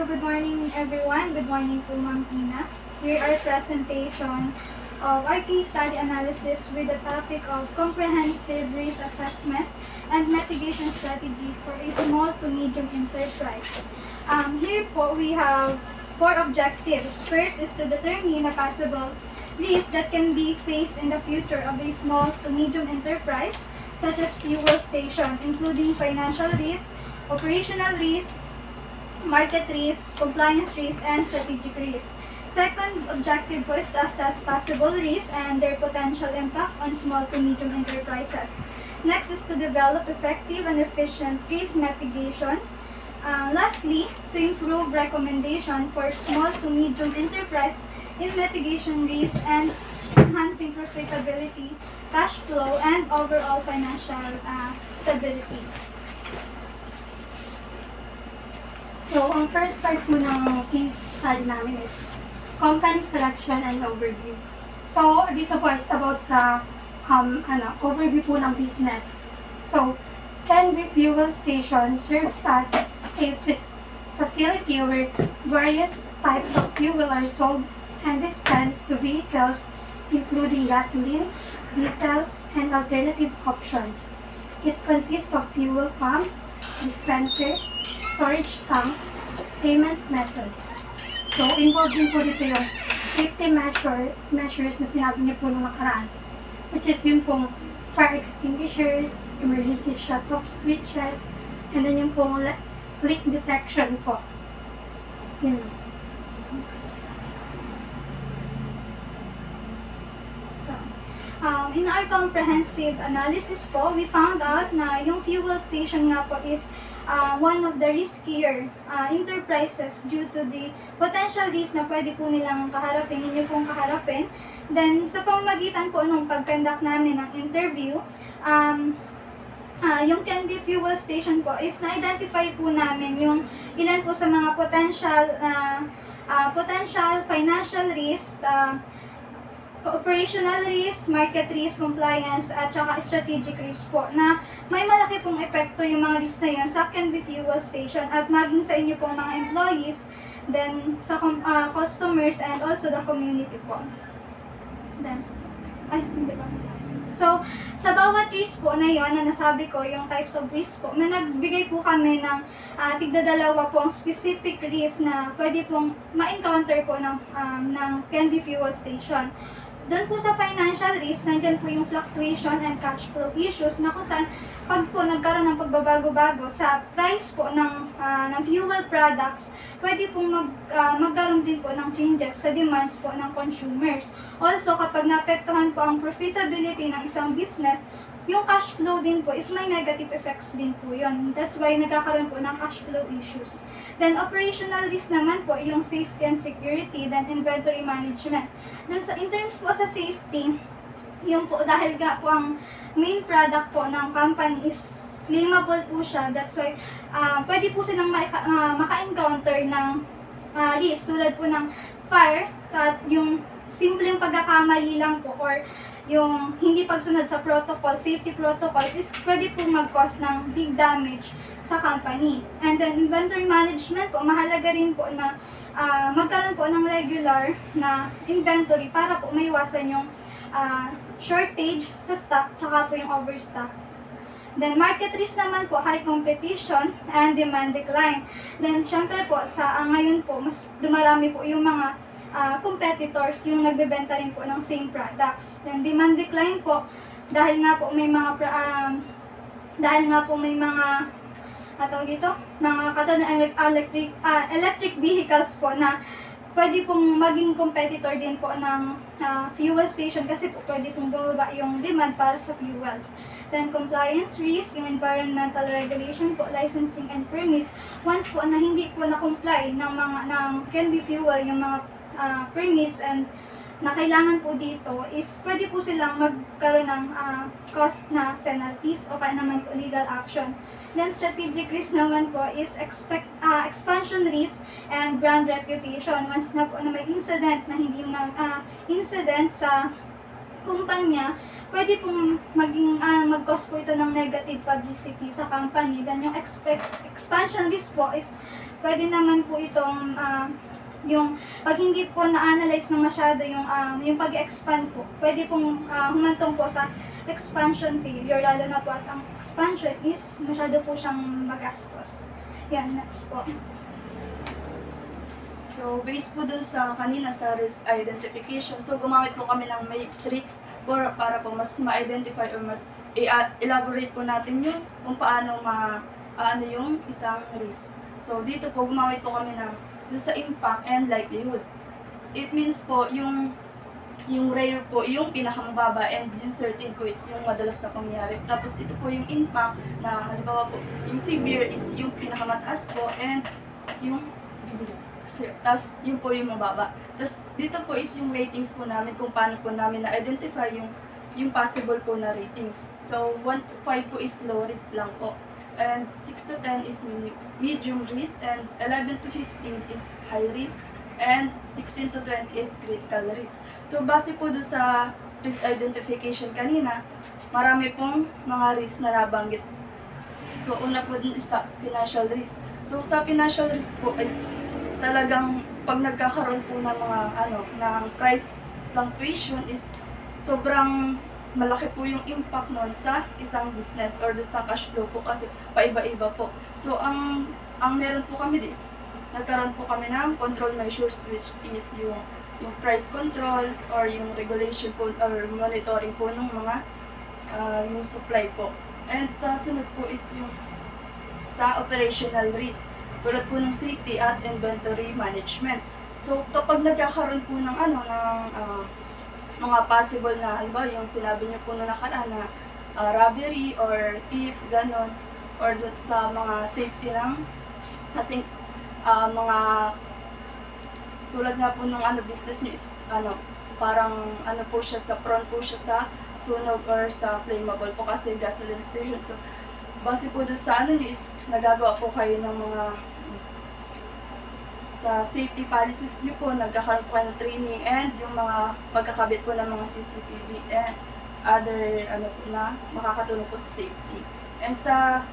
good morning everyone. Good morning to Ma'am Ina. Here our presentation of our case study analysis with the topic of comprehensive risk assessment and mitigation strategy for a small to medium enterprise. Here po we have four objectives. First is to determine a possible risk that can be faced in the future of a small to medium enterprise, such as fuel station, including financial risk, operational risk, market risk, compliance risk, and strategic risk. Second objective po is to assess possible risks and their potential impact on small to medium enterprises. Next is to develop effective and efficient risk mitigation. Lastly, to improve recommendation for small to medium enterprise in mitigation risk and enhancing profitability, cash flow, and overall financial stability. So, ang first part po ng case study namin is company selection and overview. So, dito po is about sa overview po ng business. So, Canby Fuel Station serves as a facility where various types of fuel are sold and dispensed to vehicles, including gasoline, diesel, and alternative options. It consists of fuel pumps, dispensers, storage tanks, payment methods. So, involved din po dito yung safety measures na sinabi niyo po nung nakaraan, which is yung pong fire extinguishers, emergency shut-off switches, and then yung pong leak detection po. Yun. In our comprehensive analysis po, we found out na yung fuel station nga po is one of the riskier enterprises due to the potential risk na pwede po nilang kaharapin, yun yung pong kaharapin. Then, sa pamamagitan po nung pag-conduct namin ng interview, yung Canby Fuel Station po is na-identify po namin yung ilan po sa mga potential financial risk, operational risk, market risk, compliance, at saka strategic risk po na may malaki pong epekto yung mga risk na yun sa Canby Fuel Station at maging sa inyo pong mga employees, then sa customers and also the community po. Then, hindi ba? So, sa bawat risk po na yon na nasabi ko, yung types of risk po, may nagbigay po kami ng tigdadalawa pong specific risk na pwede pong ma-encounter po ng Canby Fuel Station. Doon po sa financial risk, nandyan po yung fluctuation and cash flow issues na kung saan pag po nagkaroon ng pagbabago-bago sa price po ng fuel products, pwede pong magkaroon din po ng changes sa demands po ng consumers. Also, kapag naapektuhan po ang profitability ng isang business, yung cash flow din po is may negative effects din po yun. That's why nagkakaroon po ng cash flow issues. Then, operational risk naman po, yung safety and security, then inventory management. Then, in terms po sa safety, yung po, dahil nga po ang main product po ng company is flammable po siya. That's why, pwede po silang maka-encounter ng risk tulad po ng fire, at yung simpleng pagkakamali lang po or yung hindi pagsunod sa protocol, safety protocols is pwede pong mag-cause ng big damage sa company. And then inventory management po, mahalaga rin po na magkaroon po ng regular na inventory para po maiwasan yung shortage sa stock tsaka po yung overstock. Then market risk naman po, high competition and demand decline. Then syempre po ngayon po mas dumarami po yung mga competitors yung nagbebenta rin po ng same products. Then demand decline po dahil nga po may mga mga katulad ng electric vehicles po na pwede pong maging competitor din po ng fuel station kasi po pwede pong bumaba yung demand para sa fuels. Then compliance risk, yung environmental regulation po, licensing and permits. Once po na hindi po na-comply ng Canby Fuel yung mga permits and na kailangan po dito is pwede po silang magkaroon ng cost na penalties o kaya naman po legal action. Then strategic risk naman po is expansion risk and brand reputation. Once na po na may incident na hindi incident sa kumpanya, pwede pong mag-cause po ito ng negative publicity sa company. Then yung expansion risk po is pwede naman po itong yung pag hindi po na-analyze na masyado yung pag-expand po, pwede pong humantong po sa expansion failure, lalo na po at ang expansion is masyado po siyang magastos. Yan, next po. So, based po dun sa kanina sa risk identification, so gumamit po kami ng matrix para po mas ma-identify or mas elaborate po natin yung kung paano ano yung isang risk. So, dito po gumamit po kami ng dun sa impact and likelihood. It means po yung rare po, yung pinakamababa, and yung certain po is yung madalas na pangyayari. Tapos ito po yung impact na halimbawa po, yung severe is yung pinakamataas po, and yung tapos yun po yung mababa. Tapos dito po is yung ratings po namin kung paano po namin na-identify yung possible po na ratings. So 1 to 5 po is low risk lang po. And 6 to 10 is medium risk, and 11 to 15 is high risk, and 16 to 20 is critical risk. So base po doon sa risk identification kanina, marami pong mga risk na nabanggit. So una po dun is sa financial risk. So sa financial risk po is talagang pag nagkakaroon po ng mga ng price fluctuation is sobrang malaki po yung impact nun sa isang business or sa cash flow po kasi paiba-iba po. So ang meron po kami nagkaroon po kami ng control measures, which is yung price control or yung regulation po or monitoring po ng mga yung supply po. And sa sunod po is yung sa operational risk, tulad po ng safety at inventory management. So kapag nagkakaroon po ng mga possible na halimbawa yung sinabi niyo po na nakaraan na robbery or thief, ganon, or sa mga safety ng kasing mga tulad nga po ng business niyo is parang po siya sa prone po siya sa sunog or sa flammable po kasi gasoline station. So base po doon sa niyo is nagagawa po kayo ng mga sa safety policies niyo po, nagkakaroon po kayo ng training and yung mga pagkakabit po ng mga CCTV and other na makakatulong po sa safety. And sa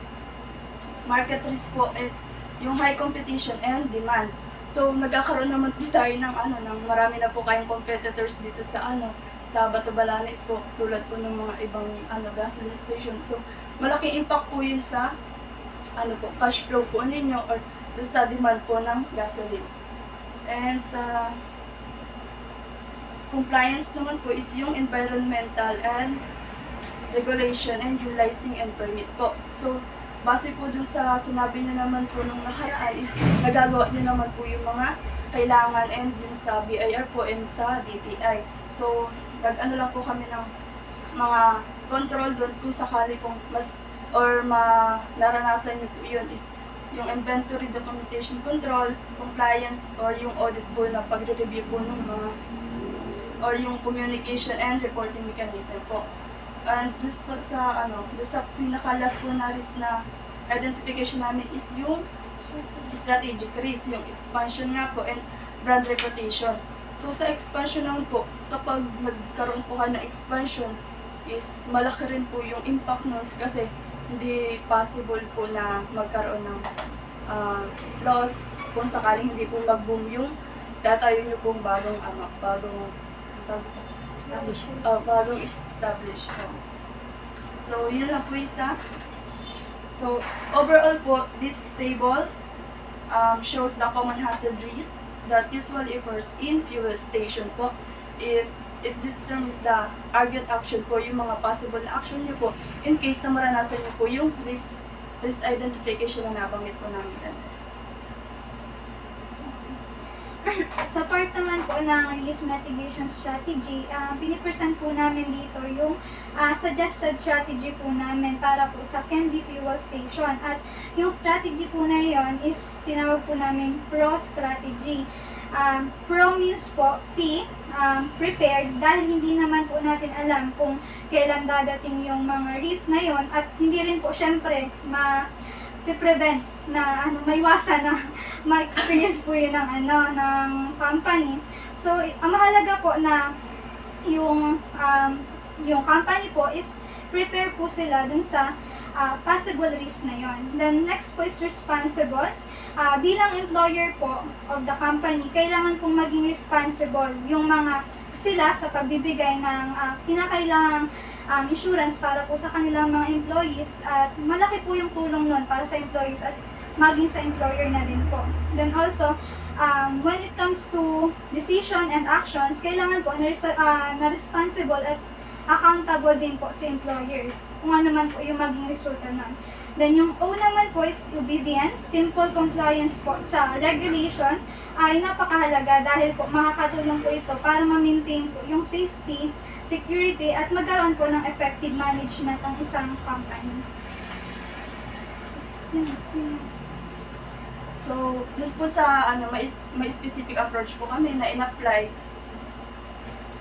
market risk po is yung high competition and demand. So nagkakaroon naman po tayo ng marami na po kayong competitors dito sa sa Batobalani po, tulad po ng mga ibang gasoline station. So malaking impact po yun sa cash flow po ninyo or doon sa demand po ng gasoline. And sa compliance naman po is yung environmental and regulation and yung licensing and permit po. So, base po dun sa sinabi nyo naman po nung nakaraan is nagagawa nyo naman po yung mga kailangan and yung sa BIR po and sa DTI. So, lang po kami ng mga control doon kung sakali pong mas or naranasan nyo po yun is yung inventory documentation control, compliance, or yung audit po na pag-review po ng mga or yung communication and reporting mechanism po. And this po sa sa pinaka-last po na risk na identification namin is yung strategic risk, yung expansion nga po and brand reputation. So sa expansion naman po, kapag nagkaroon po kayo ng expansion is malaki rin po yung impact nun kasi hindi possible po na magkaroon ng loss kung sakaling hindi po mag-boom yung tatayo nyo pong bagong establish. So, yun lang po isa. So, overall po, this table shows the common hazard risks that usually occurs in fuel station po. It determines the urgent action po, yung mga possible na action nyo po in case na maranasan nyo po yung risk identification na nabanggit po namin. Sa part naman po ng risk mitigation strategy, pinipresent po namin dito yung suggested strategy po namin para po sa Candy Fuel Station. At yung strategy po na yon is tinawag po namin PRO strategy. Pro means po, P, prepared, dahil hindi naman po natin alam kung kailan dadating yung mga risk na yon at hindi rin po syempre ma-prevent na maiwasan na ma-experience po yun ng company. So, ang mahalaga po na yung company po is prepare po sila dun sa possible risk na yon. Then next po is responsible. bilang employer po of the company, kailangan pong maging responsible yung mga sila sa pagbibigay ng kinakailangang insurance para po sa kanilang mga employees, at malaki po yung tulong nun para sa employees at maging sa employer na din po. Then also, when it comes to decision and actions, kailangan po na responsible at accountable din po si employer kung ano man po yung maging resulta nun. Then yung O naman po is obedience, simple compliance po sa regulation ay napakahalaga dahil po makakatulong po ito para ma-maintain po yung safety, security, at magkaroon po ng effective management ang isang company. So, dun po sa may specific approach po kami na in-apply.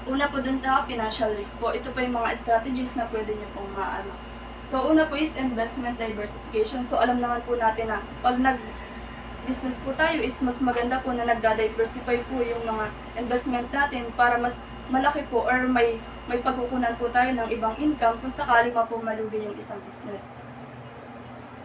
Una po dun sa financial risk po, ito po yung mga strategies na pwede nyo pong So, una po is investment diversification. So, alam naman po natin na pag nag-business po tayo is mas maganda po na nagda-diversify po yung mga investment natin para mas malaki po or may pagkukunan po tayo ng ibang income kung sakali pa po malugi yung isang business.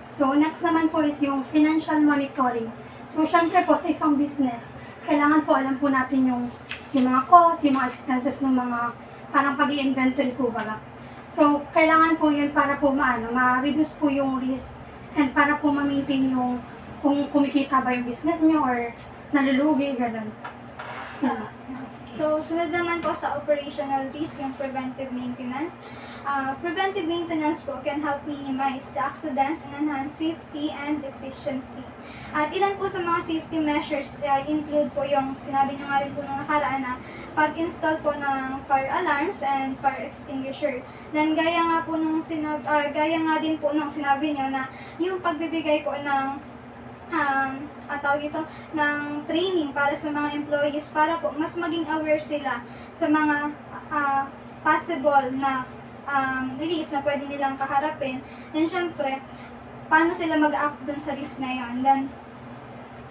So, next naman po is yung financial monitoring. So, syempre po sa isang business, kailangan po alam po natin yung mga costs, yung mga expenses ng mga parang pag-i-inventory po baga. So, kailangan po yun para po ma-reduce po yung risk and para po ma-maintain yung kung kumikita ba yung business nyo or nalulugi, gano'n. Yeah. So, sunod naman po sa operational risk, yung preventive maintenance. Preventive maintenance po can help minimize the accident and enhance safety and efficiency. At ilan po sa mga safety measures include po yung sinabi nyo nga rin po nung nakaraan na pag-install po ng fire alarms and fire extinguisher. Then gaya nga din po nung sinabi nyo na yung pagbibigay po ng ng training para sa mga employees para po mas maging aware sila sa mga possible na risk na pwede nilang kaharapin. Then syempre, paano sila mag-act dun sa risk na yun. Then,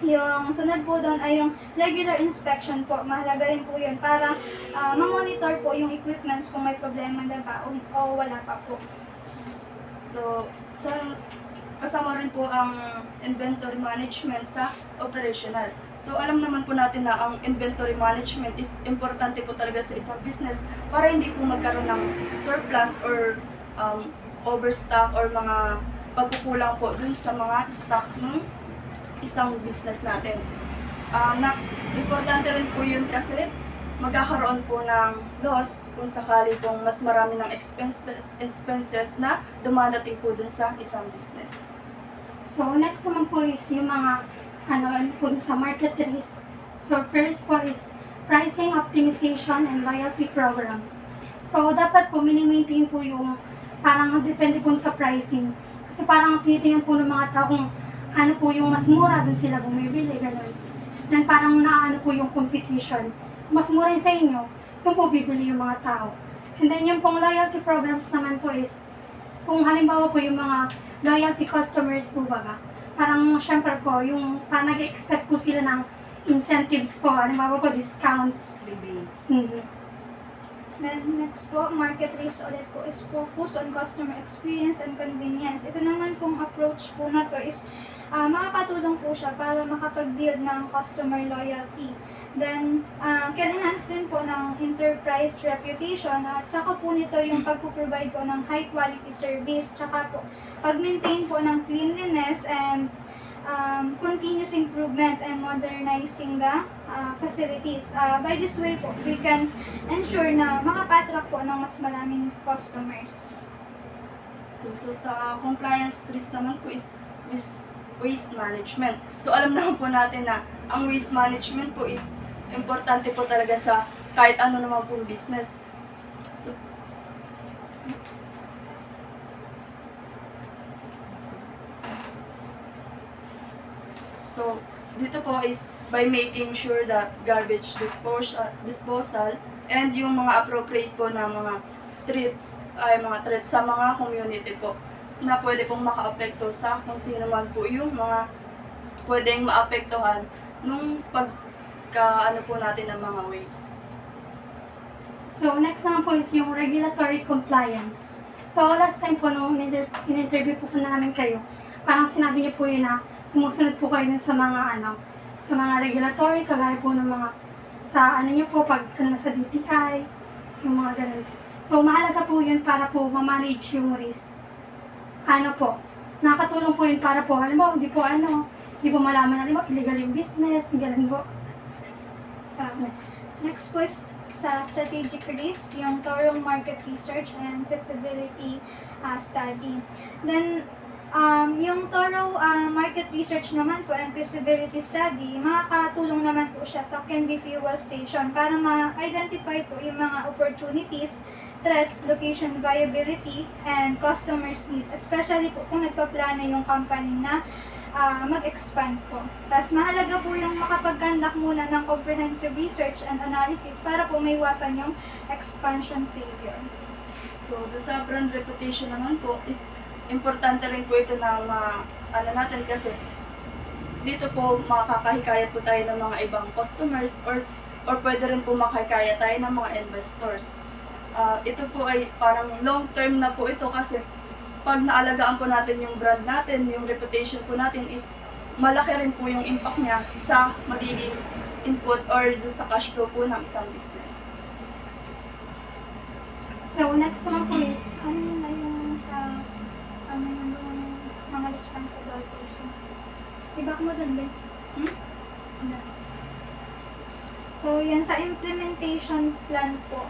yung sunod po doon ay yung regular inspection po. Mahalaga rin po yun para ma-monitor po yung equipments kung may problema na ba o wala pa po. So, kasama rin po ang inventory management sa operational. So, alam naman po natin na ang inventory management is importante po talaga sa isang business para hindi po magkaroon ng surplus or overstock or mga pagkukulang po dun sa mga stock ng isang business natin. Importante rin po yun kasi magkakaroon po ng loss kung sakali pong mas marami ng expenses na dumadating po dun sa isang business. So, next naman po is yung mga po sa market risk. So, first po is pricing optimization and loyalty programs. So, dapat po mini-maintain po yung parang depende po sa pricing. Kasi parang tinitingnan po ng mga tao kung ano po yung mas mura, dun sila bumibili, gano'n. Then parang naano po yung competition. Kung mas mura yung sa inyo, doon po bibili yung mga tao. And then yung pong loyalty programs naman po is, kung halimbawa po yung mga loyalty customers po baga, parang syempre po, yung parang nag-expect po sila ng incentives po, halimbawa po discount. Rebates. Then next po, market risk ulit po is focus on customer experience and convenience. Ito naman pong approach po na to is makakatulong po siya para makapag-build ng customer loyalty. Then, can enhance din po ng enterprise reputation at saka po nito yung pagpo-provide po ng high quality service, tsaka po pag-maintain po ng cleanliness and continuous improvement and modernizing the facilities. By this way po, we can ensure na makapa-attract po ng mas maraming customers. So sa compliance risk naman po is waste management. So alam naman po natin na ang waste management po is importante po talaga sa kahit ano naman pong business. So dito po is by making sure that garbage disposal and yung mga appropriate po na mga treats sa mga community po na pwede pong maka-apekto sa kung sino man po yung mga pwedeng maapektuhan nung pagka po natin ng mga waste. So, next naman po is yung regulatory compliance. So, last time po nung in-interview po namin kayo, parang sinabi niyo po yun na sumusunod po kayo dun sa mga sa mga regulatory, kagaya po ng mga sa niyo po pag sa DTI, yung mga ganun. So mahalaga po yun para po ma-manage yung risk. Nakakatulong po yun para po, hindi po malaman na illegal yung business, ganun po. Next po is sa strategic risk, yung thorough market research and feasibility study. Then, yung thorough market research naman po and feasibility study, makakatulong naman po siya sa Candy Fuel Station para ma-identify po yung mga opportunities, threats, location viability, and customers need. Especially po kung nagpaplano yung company na mag-expand po. Tapos mahalaga po yung makapag-conduct muna ng comprehensive research and analysis para po maiwasan yung expansion failure. So, sa brand reputation naman po is importante rin po ito na natin kasi dito po makakahikayat po tayo ng mga ibang customers or pwede rin po makahikayat tayo ng mga investors. Ito po ay parang long term na po ito kasi pag naalagaan po natin yung brand natin, yung reputation po natin is malaki rin po yung impact niya sa magiging input or sa cash flow po ng isang business. So next naman po is, Yung sa yung mga responsible person. Ibak mo dun, Ben. So, yan sa implementation plan po.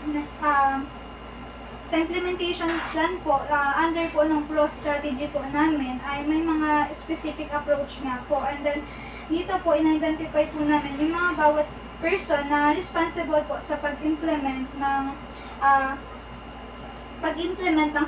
Sa implementation plan po, under po ng Pro strategy po namin, ay may mga specific approach nga po. And then, dito po, in-identify po namin yung mga bawat person na responsible po sa pag-implement ng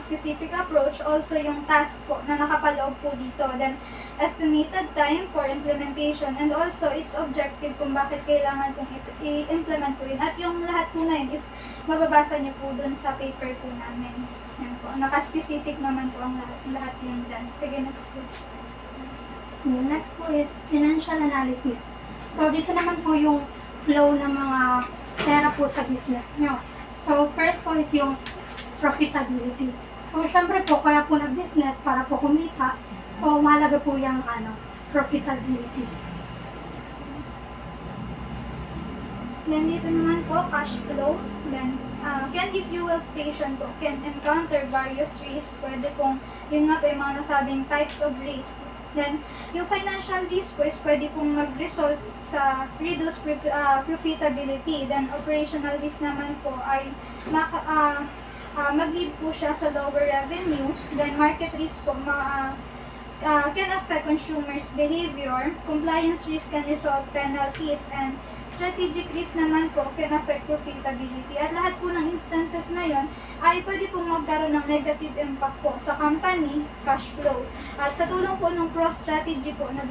specific approach, also yung task po na nakapaloob po dito. Then, estimated time for implementation and also its objective kung bakit kailangan pong i-implement po yun. At yung lahat po na yun is mababasa niyo po dun sa paper po namin. Yan po. Naka-specific naman po ang lahat yun dyan. Sige, next po. next po is financial analysis. So dito naman po yung flow ng mga pera po sa business nyo. So first po is yung profitability. So syempre po, kaya po nag-business para po kumita. So mahalaga po yung profitability. Then dito naman po, cash flow. Then, Candy Fuel Station po can encounter various risks. Pwede pong, yun nga po yung mga nasabing types of risk. Then, yung financial risk po is pwede pong mag-result sa reduced profitability. Then, operational risk naman po ay mag-lead po siya sa lower revenue. Then, market risk po can affect consumers' behavior. Compliance risk can result penalties, and strategic risk naman po can affect profitability. At lahat po ng instances na yon ay pwede pong magkaroon ng negative impact po sa company, cash flow. At sa tulong po ng Pro strategy po na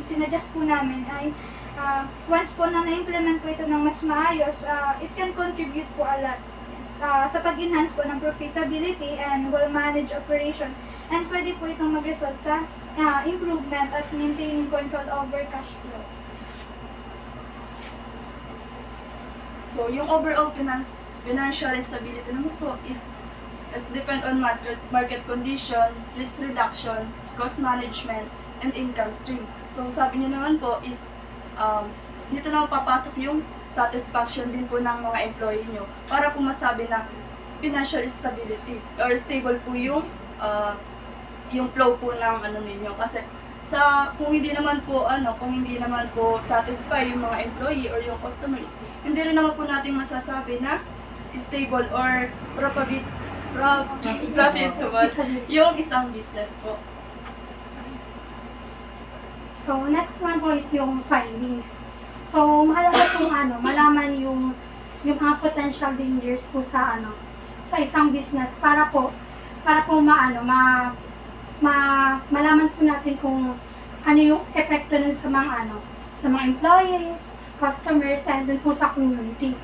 sinadjust po namin ay once po na na-implement po ito ng mas maayos, it can contribute po a lot sa pag-enhance po ng profitability and well-managed operation. And pwede po itong mag-result sa improvement at maintaining control over cash flow. So, yung overall financial stability naman po is depend on market condition, risk reduction, cost management, and income stream. So, sabi niyo naman po is dito na papasok yung satisfaction din po ng mga employee nyo para po masabi na financial stability or stable po yung flow po ng ninyo. Kasi kung hindi naman po satisfy yung mga employee or yung customers, hindi rin naman po natin masasabi na stable or profitable yung isang business po. So, next one po is yung findings. So, mahalaga pong malaman yung mga potential dangers po sa isang business para po malaman po natin kung ano yung epekto nun sa mga employees, customers, and dun po sa community.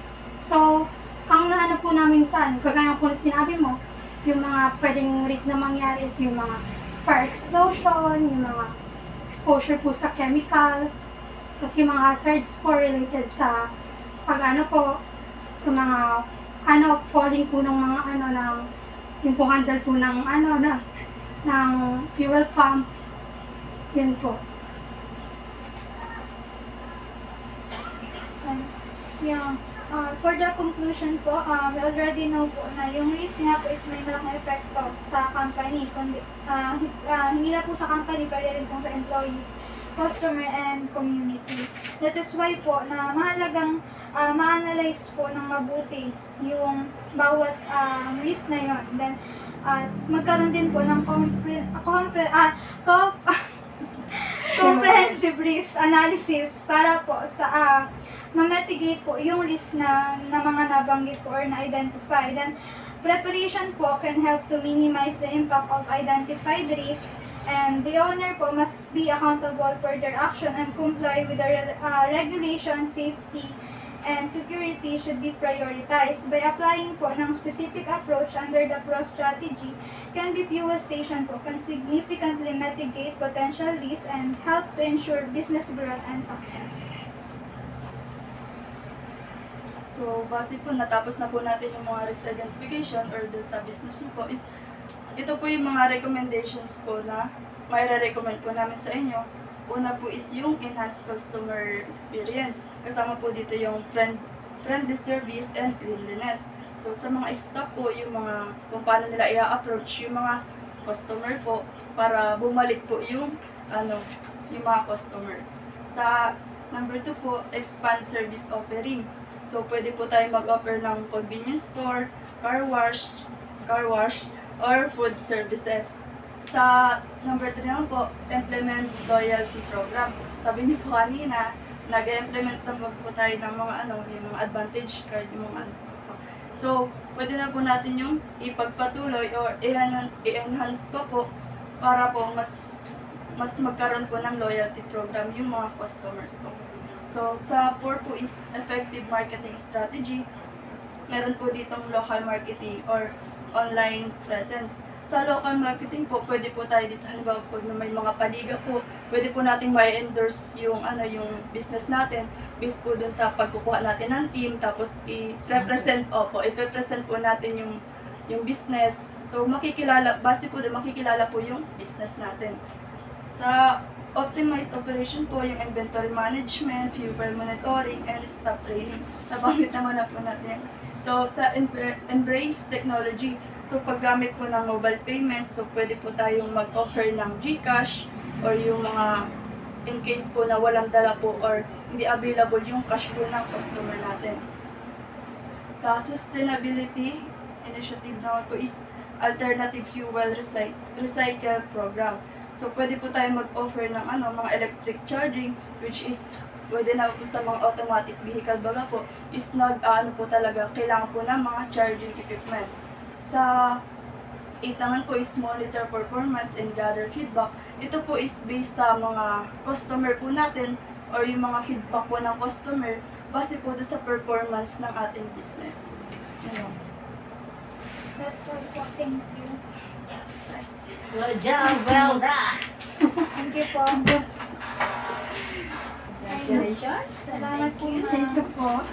So, ang po namin kagaya po na sinabi mo, yung mga pwedeng risk na mangyari is yung mga fire explosion, yung mga exposure po sa chemicals, kasi yung mga hazards po related sa sa mga falling po ng mga yung po handle po ng ng fuel pumps, yun po. Yeah. For the conclusion po, we already know po na yung risk nga po is may malaking epekto sa company. Kundi, hindi lang po sa company, pwede rin po sa employees, customer, and community. That is why po na mahalagang ma-analyze po ng mabuti yung bawat risk na yon. Then, magkaroon din po ng comprehensive risk analysis para po sa ma-mitigate po yung risk na mga nabanggit po or na-identify. Then, preparation po can help to minimize the impact of identified risk, and the owner po must be accountable for their action and comply with the regulation, safety, and security should be prioritized. By applying po ng specific approach under the PRO strategy, can be fuel station po can significantly mitigate potential risks and help to ensure business growth and success. So, base po, natapos na po natin yung mga risk identification or the sa business nyo po is, ito po yung mga recommendations po na may recommend po namin sa inyo. Una po is yung enhanced customer experience. Kasama po dito yung friendly service and cleanliness. So, sa mga staff po, yung mga, kung paano nila i-approach yung mga customer po para bumalik po yung mga customer. Sa number 2 po, expand service offering. So, pwede po tayo mag-offer ng convenience store, car wash, or food services. Sa number 3 naman po, implement loyalty program. Sabi niyo po kanina, nag-implement naman po tayo ng mga yung mga advantage card, yung mga So, pwede na po natin yung ipagpatuloy or i-enhance po para po mas magkaroon po ng loyalty program yung mga customers po. So, sa 4 po is effective marketing strategy. Meron po ditong local marketing or online presence. Sa local marketing po, pwede po tayo dito, halimbawa po na may mga paliga po, pwede po nating ma-endorse yung business natin based po dun sa pagkukuha natin ng team, tapos i-represent po natin yung business. So, base po dun, makikilala po yung business natin. Sa optimized operation po, yung inventory management, fuel monitoring, and staff training. Nabanggit naman na po natin. So, sa embrace technology, so paggamit po ng mobile payments, so pwede po tayong mag-offer ng GCash or yung mga in case po na walang dala po or hindi available yung cash po ng customer natin. Sa sustainability initiative naman po is alternative fuel recycle program. So, pwede po tayo mag-offer ng mga electric charging, which is pwede na po sa mga automatic vehicle baga po, is po talaga, kailangan po ng mga charging equipment. Sa 8 naman po is monitor performance and gather feedback. Ito po is based sa mga customer po natin or yung mga feedback po ng customer base po sa performance ng ating business. That's all po. Thank you. Good job, well done. Thank you po. Congratulations. Salamat po, Thank you ma'am. po.